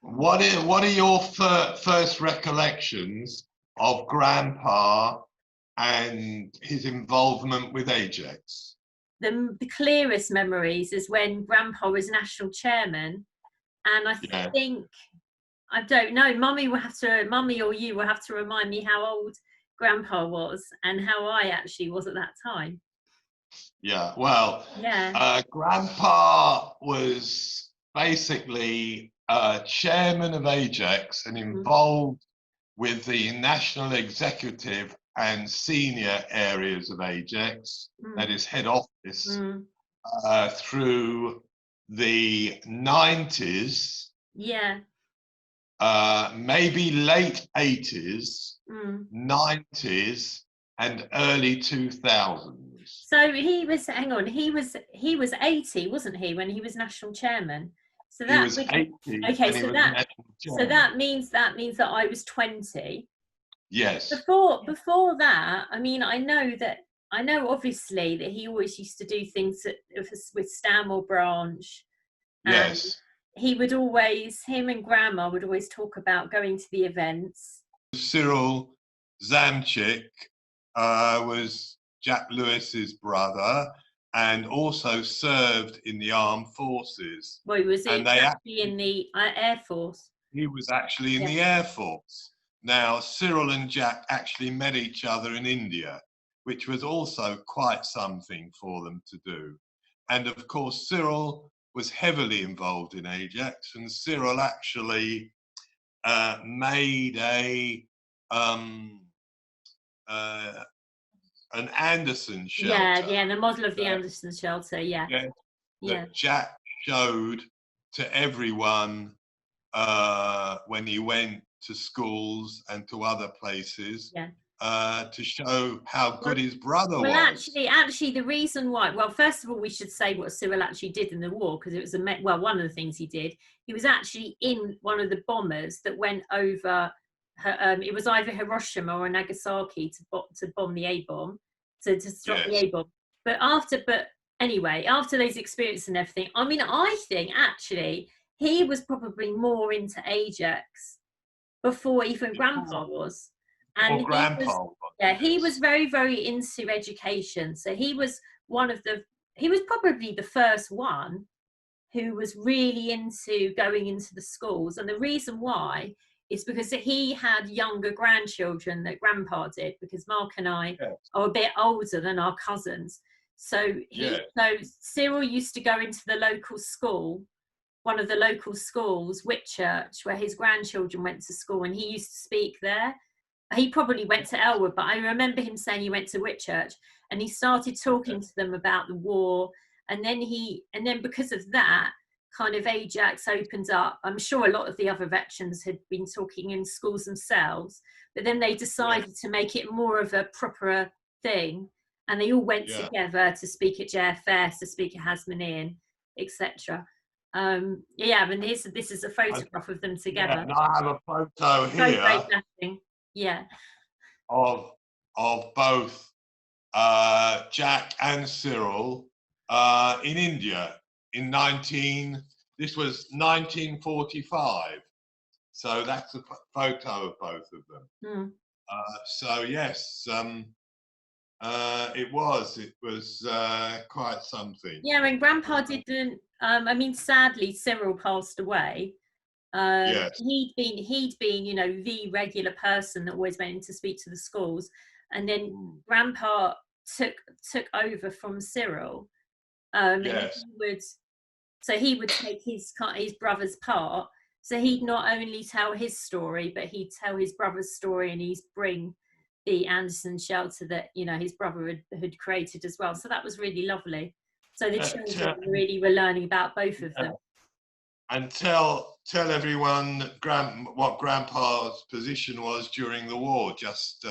What are your first recollections of Grandpa and his involvement with AJEX? The clearest memories is when Grandpa was national chairman, and I think, I don't know, Mummy or you will have to remind me how old Grandpa was and how I actually was at that time. Yeah, well, Grandpa was basically chairman of AJEX and involved with the national executive and senior areas of AJEX, that is head office, through the 90s, maybe late 80s, 90s, and early 2000s. So he was, hang on, he was 80, wasn't he, when he was national chairman? So that he was 80. Okay, so that means that I was 20. Yes. Before that, I mean, I know obviously that he always used to do things with Stanmore Branch. Yes. He would always, him and Grandma would always talk about going to the events. Cyril Zamchik was Jack Lewis's brother, and also served in the armed forces. Well, he was actually in the Air Force. He was actually in the Air Force. Now, Cyril and Jack actually met each other in India, which was also quite something for them to do. And of course, Cyril was heavily involved in AJEX, and Cyril actually made an Anderson shelter. Yeah, the model of the Anderson shelter, that Jack showed to everyone when he went to schools and to other places, to show how good his brother was. Well, actually, the reason why, well, first of all, we should say what Cyril actually did in the war, because it was one of the things he did. He was actually in one of the bombers that went over. It was either Hiroshima or Nagasaki to bomb the A-bomb, to stop the A-bomb. But anyway, after those experiences and everything, I mean, I think actually he was probably more into AJEX before even Grandpa was. And he was very, very into education. So he was probably the first one who was really into going into the schools. And the reason why is because he had younger grandchildren that Grandpa did, because Mark and I are a bit older than our cousins. So Cyril used to go into the local school, one of the local schools, Whitchurch, where his grandchildren went to school, and he used to speak there. He probably went to Elwood, but I remember him saying he went to Whitchurch, and he started talking to them about the war. And then because of that, kind of AJEX opened up. I'm sure a lot of the other veterans had been talking in schools themselves, but then they decided to make it more of a proper thing, and they all went together to speak at JFS, to speak at Hasmonean, etc. I mean, this is a photograph of them together. And I have a photo here of both Jack and Cyril in India in 1945. So that's a photo of both of them. So yes, it was quite something. Yeah, and Grandpa didn't. I mean, sadly, Cyril passed away. He'd been, you know, the regular person that always went in to speak to the schools, and then Grandpa took over from Cyril. And he would take his brother's part. So he'd not only tell his story, but he'd tell his brother's story, and he'd bring the Anderson shelter that, you know, his brother had created as well. So that was really lovely. So the children really were learning about both of them. And tell everyone what Grandpa's position was during the war, just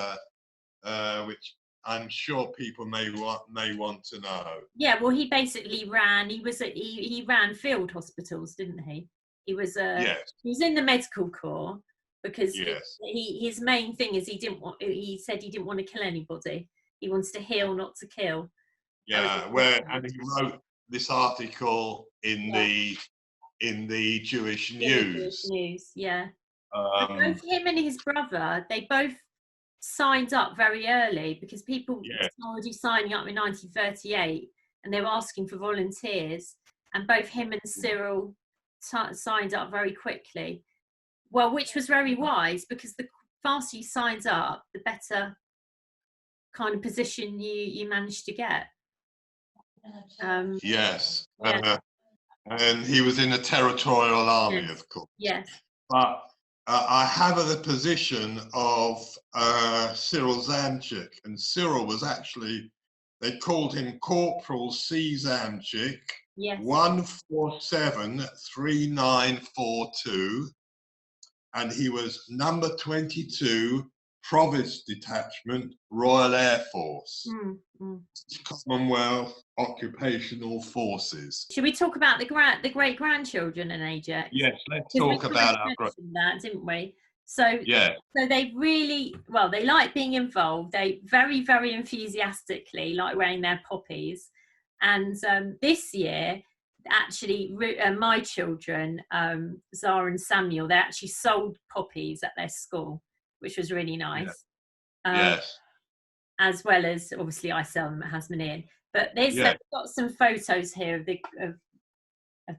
which I'm sure people may want to know. Yeah, well, he basically ran. He ran field hospitals, didn't he? He was he was in the medical corps, because his main thing is he said he didn't want to kill anybody. He wants to heal, not to kill. And he wrote this article in the in the Jewish In the Jewish news. news, yeah. Both him and his brother, they both signed up very early, because people were already signing up in 1938, and they were asking for volunteers, and both him and Cyril signed up very quickly. Well, which was very wise, because the faster you signed up, the better kind of position you managed to get. Yes. Yeah. And he was in the territorial army, Yes. of course. Yes. But I have the position of Cyril Zamchik, and Cyril was actually, they called him Corporal C. Zamchik, Yes. 1473942, and he was number 22, Provost Detachment, Royal Air Force, Commonwealth Occupational Forces. Should we talk about the great-grandchildren in AJEX? Yes, let's talk about our that, didn't we? So, so they really, well, they like being involved. They very, very enthusiastically like wearing their poppies. And this year, actually, my children, Zara and Samuel, they actually sold poppies at their school, which was really nice. Yes. As well as, obviously, I sell them at Hasmonean. But there's got some photos here of the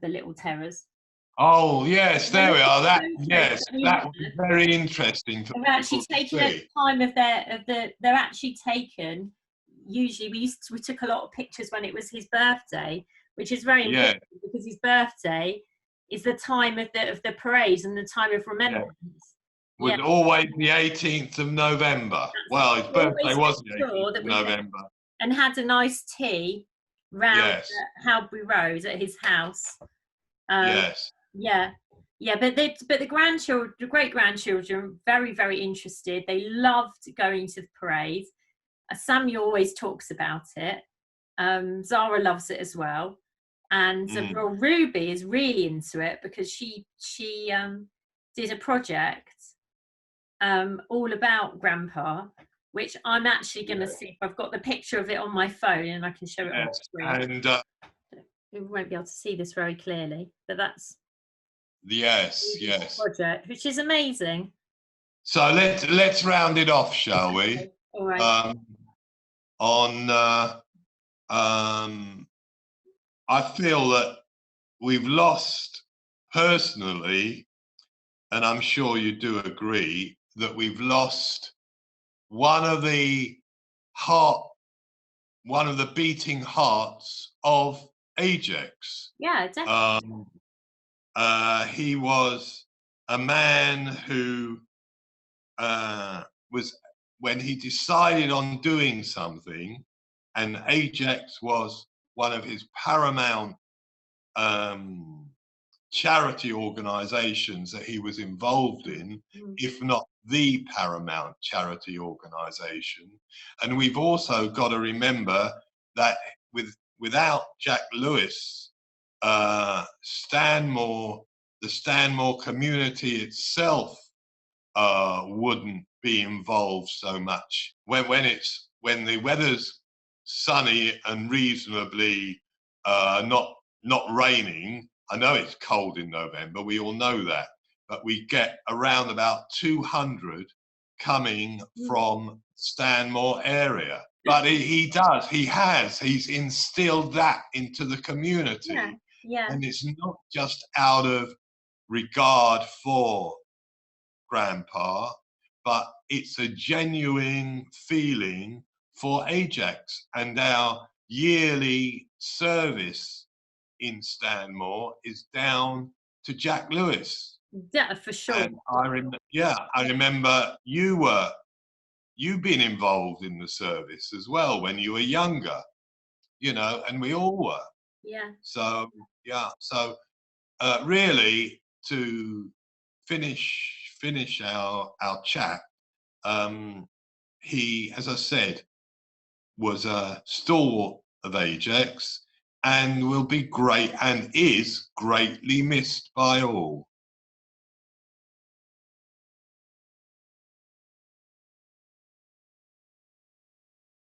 little terrors. Oh yes, there we are. That that was very interesting. They're actually taken at the time of they're actually taken. Usually, we took a lot of pictures when it was his birthday, which is very important, because his birthday is the time of the parades and the time of remembrance. Was always the 18th of November. Well, his birthday was the 18th of November. And had a nice tea round Halbury Road at his house. But the grandchildren, the great-grandchildren, very, very interested. They loved going to the parade. Samuel always talks about it. Zara loves it as well. And well, Ruby is really into it, because she did a project all about Grandpa, which I'm actually going to see if I've got the picture of it on my phone, and I can show it on the screen. And we won't be able to see this very clearly, but that's project, which is amazing. So let's round it off, shall we? All right. I feel that we've lost, personally, and I'm sure you do agree, that we've lost one of the beating hearts of AJEX. Yeah, definitely. He was a man who was, when he decided on doing something, and AJEX was one of his paramount charity organizations that he was involved in, if not the paramount charity organization. And we've also got to remember that without Jack Lewis, the Stanmore community itself wouldn't be involved so much. When the weather's sunny and reasonably not raining, I know it's cold in November, we all know that, but we get around about 200 coming from Stanmore area. But he's instilled that into the community. And it's not just out of regard for Grandpa, but it's a genuine feeling for AJEX and our yearly service in Stanmore is down to Jack Lewis. Yeah, for sure. And I remember you've been involved in the service as well when you were younger, and we all were. Yeah. So really, to finish our chat, he, as I said, was a stalwart of AJEX and will be great and is greatly missed by all.